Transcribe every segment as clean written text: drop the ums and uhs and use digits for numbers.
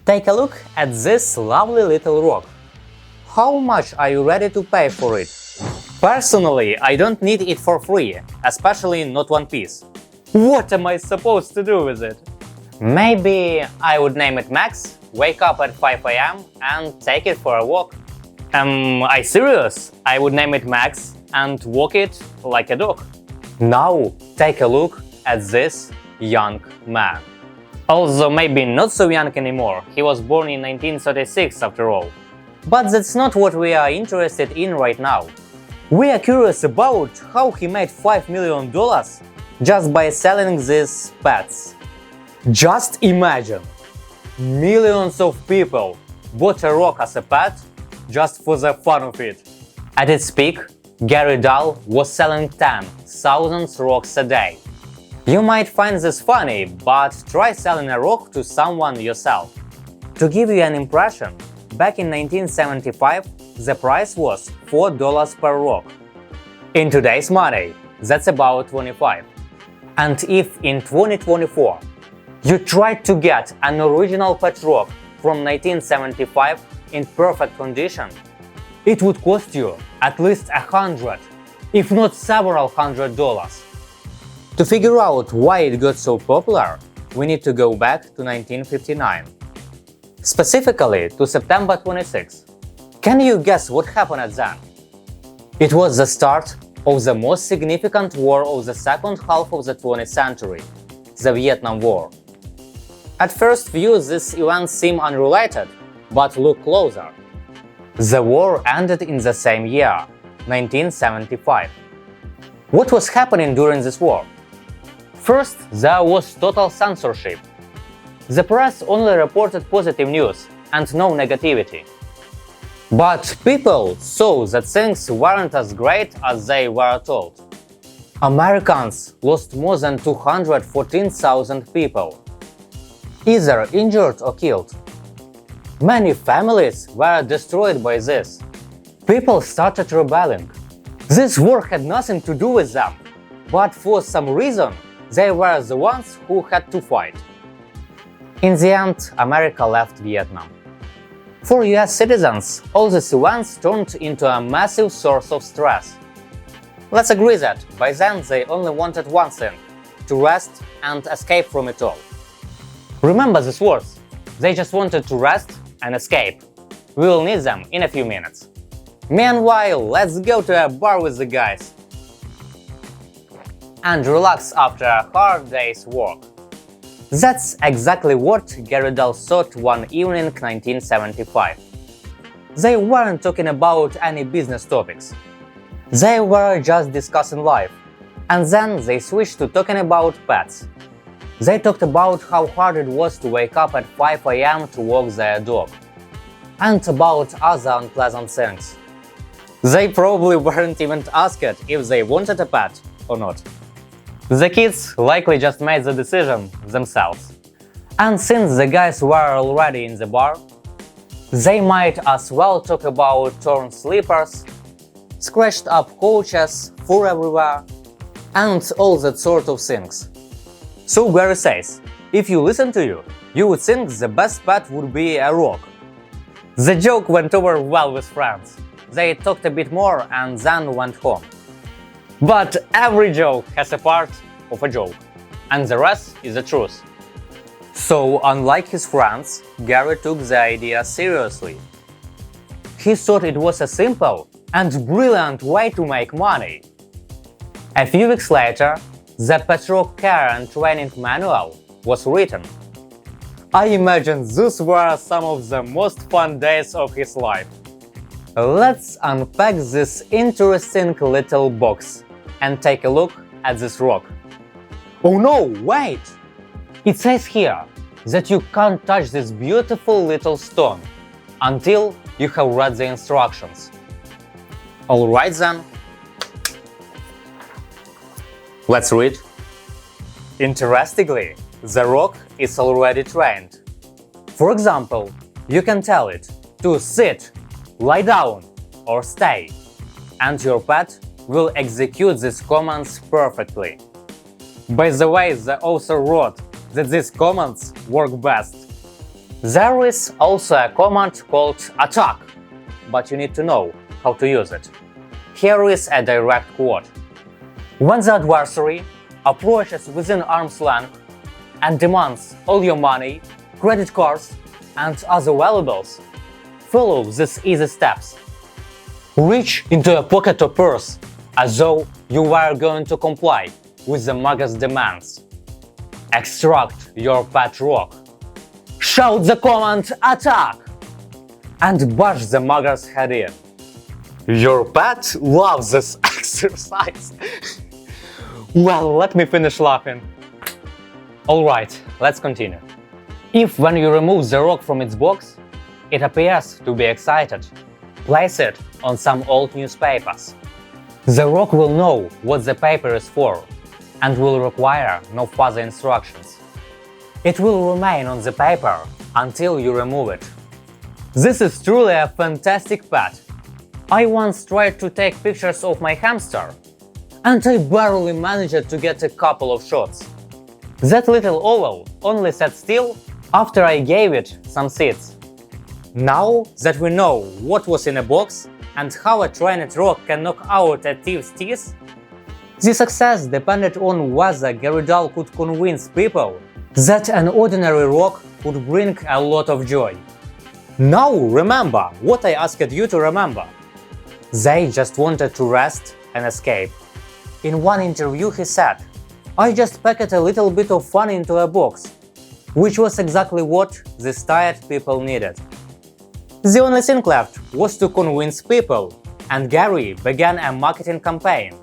Take a look at this lovely little rock. How much are you ready to pay for it? Personally, I don't need it for free, especially not one piece. What am I supposed to do with it? Maybe I would name it Max, wake up at 5 AM and take it for a walk. Am I serious? I would name it Max and walk it like a dog. Now take a look at this young man. Although maybe not so young anymore, he was born in 1936 after all. But that's not what we are interested in right now. We are curious about how he made $5 million just by selling these pets. Just imagine! Millions of people bought a rock as a pet just for the fun of it. At its peak, Gary Dahl was selling 10,000 rocks a day. You might find this funny, but try selling a rock to someone yourself. To give you an impression, back in 1975, the price was $4 per rock. In today's money, that's about 25. And if in 2024 you tried to get an original pet rock from 1975 in perfect condition, it would cost you at least $100, if not several $100. To figure out why it got so popular, we need to go back to 1959. Specifically to September 26. Can you guess what happened then? It was the start of the most significant war of the second half of the 20th century, the Vietnam War. At first view, these events seem unrelated, but look closer. The war ended in the same year, 1975. What was happening during this war? First, there was total censorship. The press only reported positive news and no negativity. But people saw that things weren't as great as they were told. Americans lost more than 214,000 people, either injured or killed. Many families were destroyed by this. People started rebelling. This war had nothing to do with them, but for some reason they were the ones who had to fight. In the end, America left Vietnam. For US citizens, all these events turned into a massive source of stress. Let's agree that by then they only wanted one thing – to rest and escape from it all. Remember these words. They just wanted to rest and escape. We will need them in a few minutes. Meanwhile, let's go to a bar with the guys and relax after a hard day's work. That's exactly what Gary Dahl thought one evening 1975. They weren't talking about any business topics. They were just discussing life. And then they switched to talking about pets. They talked about how hard it was to wake up at 5 AM to walk their dog. And about other unpleasant things. They probably weren't even asked if they wanted a pet or not. The kids likely just made the decision themselves. And since the guys were already in the bar, they might as well talk about torn slippers, scratched up couches, fur everywhere, and all that sort of things. So Gary says, if you listen to you, you would think the best pet would be a rock. The joke went over well with friends. They talked a bit more and then went home. But every joke has a part of a joke, and the rest is the truth. So, unlike his friends, Gary took the idea seriously. He thought it was a simple and brilliant way to make money. A few weeks later, the Pet Rock Care and Training Manual was written. I imagine those were some of the most fun days of his life. Let's unpack this interesting little box and take a look at this rock. Oh no, wait! It says here that you can't touch this beautiful little stone until you have read the instructions. Alright then. Let's read. Interestingly, the rock is already trained. For example, you can tell it to sit, lie down, or stay, and your pet will execute these commands perfectly. By the way, the author wrote that these commands work best. There is also a command called attack, but you need to know how to use it. Here is a direct quote. When the adversary approaches within arm's length and demands all your money, credit cards, and other valuables, follow these easy steps. Reach into your pocket or purse as though you were going to comply with the mugger's demands. Extract your pet rock. Shout the command attack! And bash the mugger's head in. Your pet loves this exercise. Well, let me finish laughing. Alright, let's continue. If when you remove the rock from its box, it appears to be excited, place it on some old newspapers. The rock will know what the paper is for and will require no further instructions. It will remain on the paper until you remove it. This is truly a fantastic pet. I once tried to take pictures of my hamster, and I barely managed to get a couple of shots. That little oval only sat still after I gave it some seeds. Now that we know what was in a box and how a trained rock can knock out a thief's teeth, the success depended on whether Gary Dahl could convince people that an ordinary rock would bring a lot of joy. Now remember what I asked you to remember. They just wanted to rest and escape. In one interview he said, "I just packed a little bit of fun into a box," which was exactly what these tired people needed. The only thing left was to convince people, and Gary began a marketing campaign.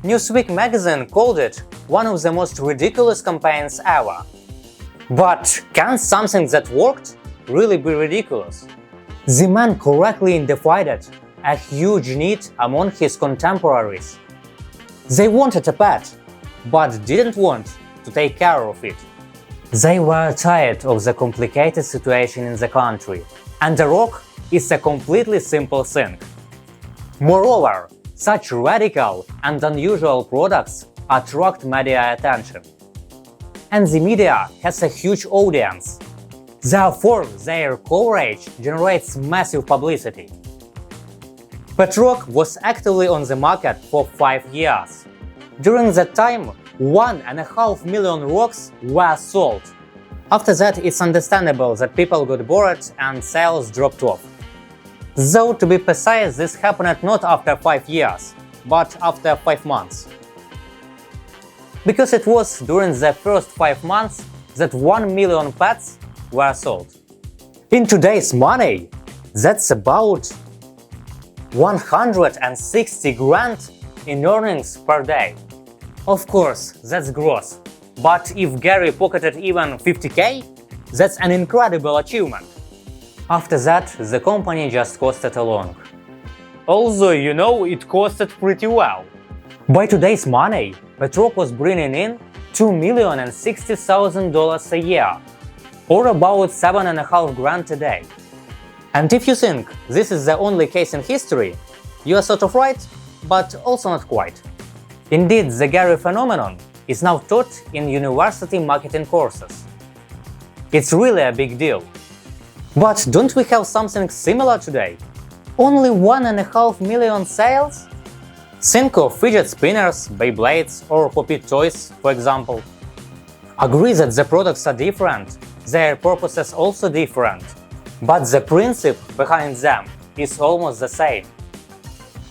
Newsweek magazine called it one of the most ridiculous campaigns ever. But can something that worked really be ridiculous? The man correctly identified a huge need among his contemporaries. They wanted a pet, but didn't want to take care of it. They were tired of the complicated situation in the country, and the rock is a completely simple thing. Moreover, such radical and unusual products attract media attention. And the media has a huge audience. Therefore, their coverage generates massive publicity. Pet rock was actively on the market for 5 years. During that time, 1.5 million rocks were sold. After that, it's understandable that people got bored and sales dropped off. Though, to be precise, this happened not after 5 years, but after 5 months. Because it was during the first 5 months that 1 million pets were sold. In today's money, that's about 160 grand in earnings per day. Of course, that's gross, but if Gary pocketed even 50k, that's an incredible achievement. After that, the company just costed along. Although, you know, it costed pretty well. By today's money, Pet rock was bringing in $2,060,000 a year, or about 7.5 grand a day. And if you think this is the only case in history, you are sort of right, but also not quite. Indeed, the Gary phenomenon is now taught in university marketing courses. It's really a big deal. But don't we have something similar today? Only 1.5 million sales? Think of fidget spinners, Beyblades or Poppy toys, for example. Agree that the products are different, their purposes also different, but the principle behind them is almost the same.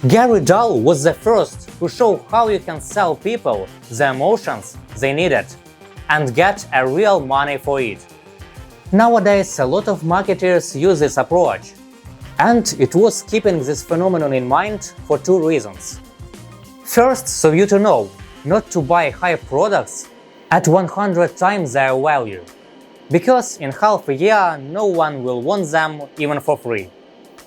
Gary Dahl was the first to show how you can sell people the emotions they needed and get a real money for it. Nowadays, a lot of marketers use this approach, and it was keeping this phenomenon in mind for 2 reasons. First, so you to know not to buy high products at 100 times their value, because in half a year no one will want them even for free.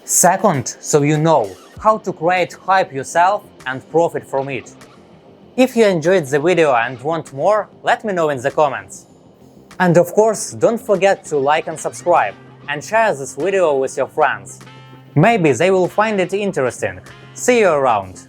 Second, so you know how to create hype yourself and profit from it. If you enjoyed the video and want more, let me know in the comments. And of course, don't forget to like and subscribe, and share this video with your friends. Maybe they will find it interesting. See you around!